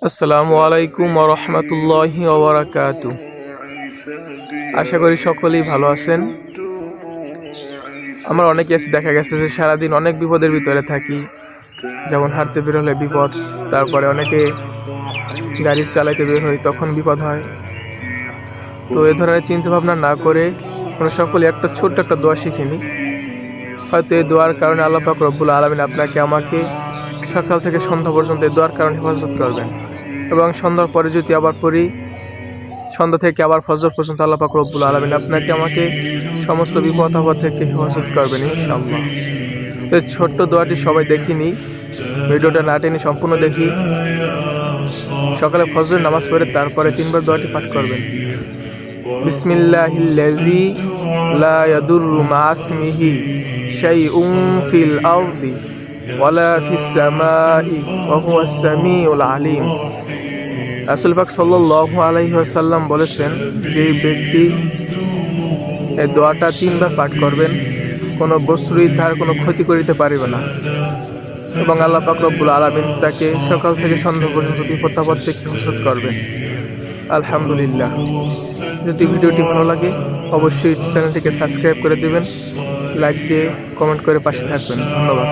আসসালামু আলাইকুম ওয়া রাহমাতুল্লাহি ওয়া বারাকাতুহু। আশা করি সকলেই ভালো আছেন। আমার অনেকে আছে, দেখা গেছে যে সারাদিন অনেক বিপদের ভিতরে থাকি, যেমন হাঁটতে বের হলে বিপদ, তারপরে অনেকে গাড়ি চালাইতে বের হয় তখন বিপদ হয়। তো এ ধরনের চিন্তা ভাবনা না করে আমরা সকলে একটা ছোট্ট একটা দোয়া শিখে নিই। হয়তো এই দোয়ার কারণে আল্লাহ পাক রব্বুল আলামিন আপনাকে আমাকে সকাল থেকে সন্ধ্যা পর্যন্ত এই দোয়ার কারণে হেফাজত করবেন, এবং সন্ধ্যার পরে যদি আবার পড়ি, সন্ধ্যা থেকে আবার ফজর পর্যন্ত আল্লাহ পাক রব্বুল আলামিন আপনাকে আমাকে সমস্ত বিপদ আপদ থেকে হেফাজত করবেন ইনশাআল্লাহ। তো এই ছোট্ট দোয়াটি সবাই দেখিনি, ভিডিওটা না টেনে সম্পূর্ণ দেখি। সকালে ফজরের নামাজ পড়ে তারপরে 3 বার দোয়াটি পাঠ করবেন। বিসমিল্লাহিল্লাযী লা ইয়াদুররু মা ইসমিহি শাইউন ফিল আরদি ওয়ালা ফিস সামাই ওয়া হুয়াস সামিউল আলিম। রাসূল পাক সাল্লাল্লাহু আলাইহি ওয়াসাল্লাম বলেছেন, যে ব্যক্তি এই দোয়াটা 3 বার পাঠ করবেন, কোনো বস্তুই তার কোনো ক্ষতি করিতে পারিবে না, এবং আল্লাহ পাক রব্বুল আলামিন তাকে সকাল থেকে সন্ধ্যা পর্যন্ত বিপদ আপদ থেকে হেফাজত করবেন। আলহামদুলিল্লাহ। যদি ভিডিওটি ভালো লাগে অবশ্যই চ্যানেলটিকে সাবস্ক্রাইব করে দিবেন, লাইক দিয়ে কমেন্ট করে পাশে থাকবেন। ধন্যবাদ।